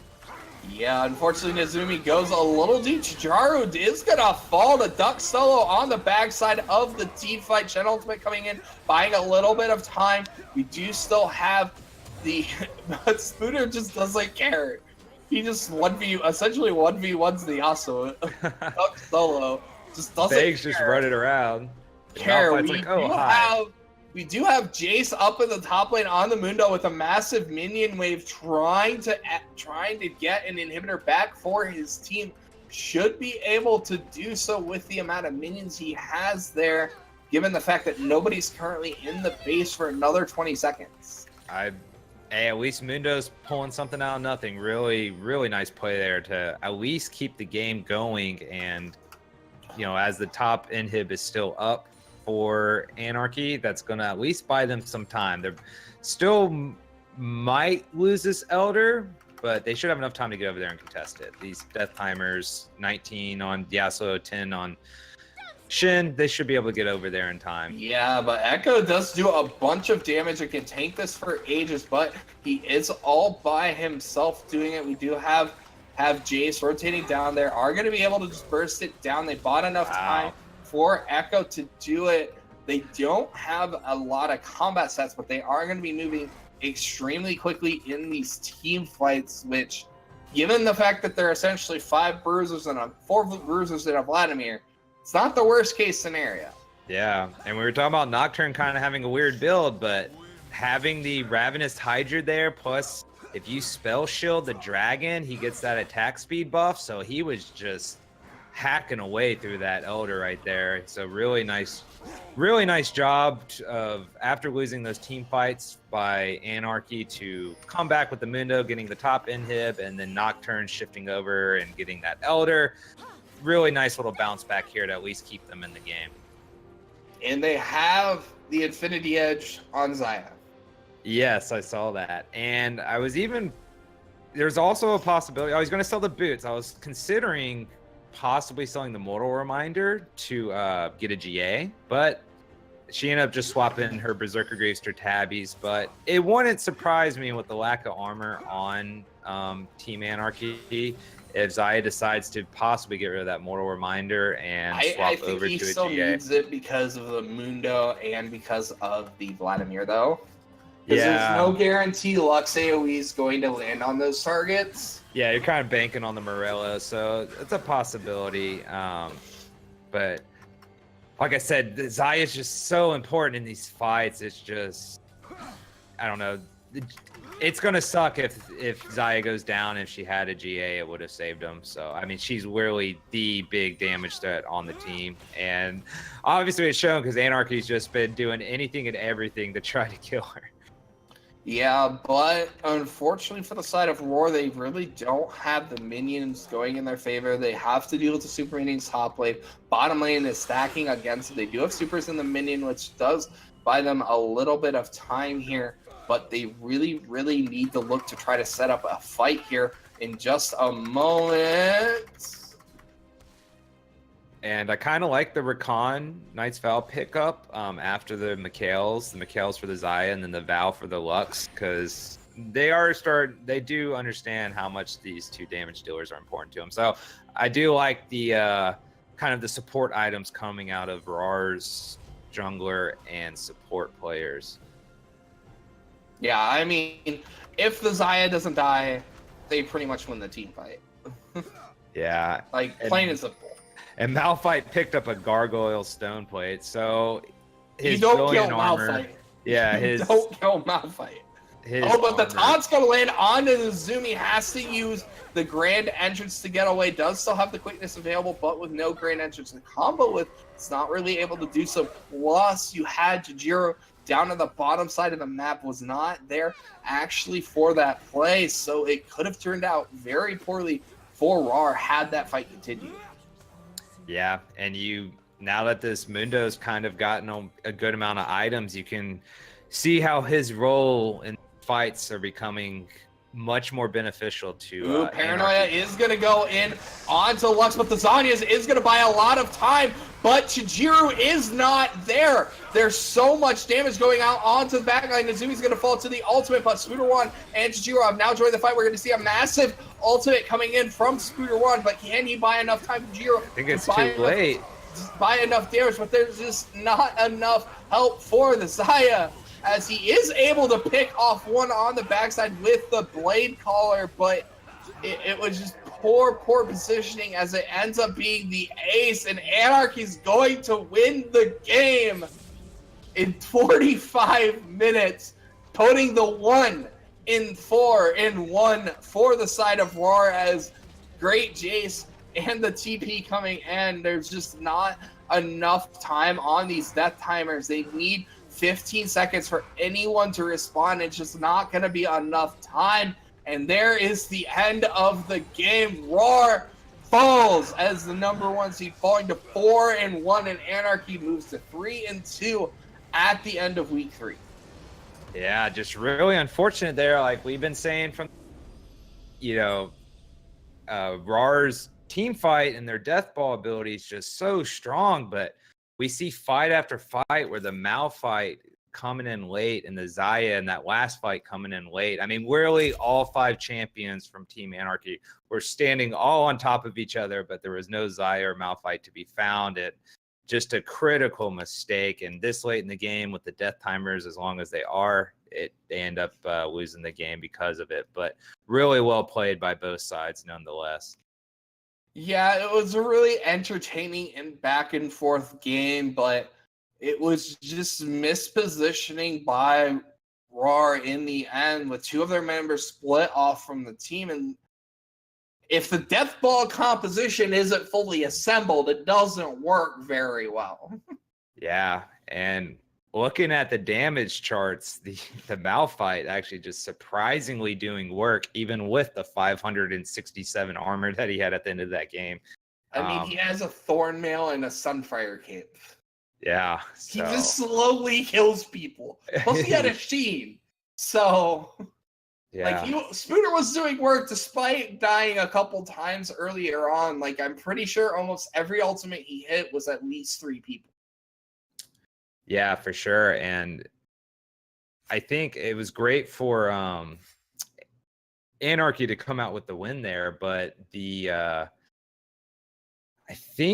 Yeah, unfortunately, Nezumi goes a little deep. Chijaru is going to fall to Duck solo on the backside of the team fight. Shen Ultimate coming in, buying a little bit of time. We do still have the... but Spooner just doesn't care. He just essentially 1v1s the Yasuo. Duck solo just doesn't Bags care. just running around. We do have Jace up in the top lane on the Mundo with a massive minion wave trying to get an inhibitor back for his team. Should be able to do so with the amount of minions he has there, given the fact that nobody's currently in the base for another 20 seconds. Hey, at least Mundo's pulling something out of nothing. Really, really nice play there to at least keep the game going. And, you know, as the top inhib is still up for Anarchy, that's going to at least buy them some time. They're still might lose this Elder, but they should have enough time to get over there and contest it. These death timers, 19 on Yasuo, 10 on Shin, they should be able to get over there in time. Yeah, but Echo does do a bunch of damage and can tank this for ages, but he is all by himself doing it. We do have Jace rotating down there, are going to be able to just burst it down. They bought enough time for Echo to do it. They don't have a lot of combat sets, but they are going to be moving extremely quickly in these team fights, which, given the fact that they're essentially 5 bruisers and 4 bruisers and a Vladimir, it's not the worst case scenario. Yeah, and we were talking about Nocturne kind of having a weird build, but having the Ravenous Hydra there, plus if you spell shield the dragon, he gets that attack speed buff, so he was just hacking away through that Elder right there. It's a really nice job of, after losing those team fights by Anarchy, to come back with the Mundo, getting the top inhib, and then Nocturne shifting over and getting that Elder. Really nice little bounce back here to at least keep them in the game. And they have the Infinity Edge on Xayah. Yes, I saw that. And there's also a possibility, I was going to sell the boots. I was considering possibly selling the Mortal Reminder to get a GA, but she ended up just swapping her Berserker Greaves to Tabbies. But it wouldn't surprise me with the lack of armor on Team Anarchy if Xayah decides to possibly get rid of that Mortal Reminder and swap over to a GA. I think he still needs it because of the Mundo and because of the Vladimir, though. Because there's no guarantee Lux AoE is going to land on those targets. Yeah, you're kind of banking on the Morello, so it's a possibility. But like I said, Xayah is just so important in these fights. It's just, I don't know. It's going to suck if Xayah goes down. If she had a GA, it would have saved him. So, I mean, she's really the big damage threat on the team. And obviously it's shown because Anarchy's just been doing anything and everything to try to kill her. Yeah, but unfortunately for the side of Rawr, they really don't have the minions going in their favor. They have to deal with the super minions top lane. Bottom lane is stacking against it. They do have supers in the minion, which does buy them a little bit of time here. But they really, really need to look to try to set up a fight here in just a moment. And I kind of like the Rakan Knight's Vow pickup after the Mikhails for the Xayah, and then the Vow for the Lux, because they do understand how much these 2 damage dealers are important to them. So I do like the kind of the support items coming out of Rawr's jungler and support players. Yeah, I mean, if the Xayah doesn't die, they pretty much win the team fight. Yeah. Like, plain and simple. And Malphite picked up a Gargoyle Stone Plate, so his you don't kill armor, Malphite. Yeah, don't kill Malphite. But the taunt's gonna land onto the Zoom. He has to use the Grand Entrance to get away. Does still have the quickness available, but with no Grand Entrance to combo with, it's not really able to do so. Plus, you had Jajiro down on the bottom side of the map, was not there actually for that play, so it could have turned out very poorly for Rawr had that fight continued. Yeah, and now that this Mundo's kind of gotten a good amount of items, you can see how his role in fights are becoming much more beneficial to Ooh, Paranoia Anarchy. is going to go in onto Lux, but the Zanyas is going to buy a lot of time, but Chijiru is not there. There's so much damage going out onto the backline. Nazumi's going to fall to the ultimate, but Spooder1 and Chijiru have now joined the fight. We're going to see a massive ultimate coming in from Spooder1, but can he buy enough time for Chijiru? I think it's too late. Buy enough damage, but there's just not enough help for the Zaya, as he is able to pick off one on the backside with the blade collar, but it was just poor positioning as it ends up being the ace, and Anarchy's going to win the game in 45 minutes, putting the 1 in 4 in 1 for the side of Rawr, as great Jace and the TP coming in. There's just not enough time on these death timers. They need 15 seconds for anyone to respond. It's just not going to be enough time. And there is the end of the game. Rawr falls as the #1 seed, falling to 4-1, and Anarchy moves to 3-2 at the end of week 3. Yeah, just really unfortunate there. Like we've been saying from, Rawr's team fight and their death ball ability is just so strong, but we see fight after fight where the Mal fight coming in late and the Zaya in that last fight coming in late. I mean, really all 5 champions from Team Anarchy were standing all on top of each other, but there was no Zaya or Mal fight to be found. It just a critical mistake, and this late in the game with the death timers, as long as they are, they end up losing the game because of it. But really well played by both sides nonetheless. Yeah, it was a really entertaining and back and forth game, but it was just mispositioning by Rawr in the end, with 2 of their members split off from the team. And if the death ball composition isn't fully assembled, it doesn't work very well. Yeah, and looking at the damage charts, the Mal fight actually just surprisingly doing work, even with the 567 armor that he had at the end of that game. I mean, he has a Thornmail and a Sunfire Cape. Yeah. He just slowly kills people. Plus, he had a Sheen. So, yeah. Spooner was doing work despite dying a couple times earlier on. Like, I'm pretty sure almost every ultimate he hit was at least 3 people. Yeah, for sure. And I think it was great for Anarchy to come out with the win there, but I think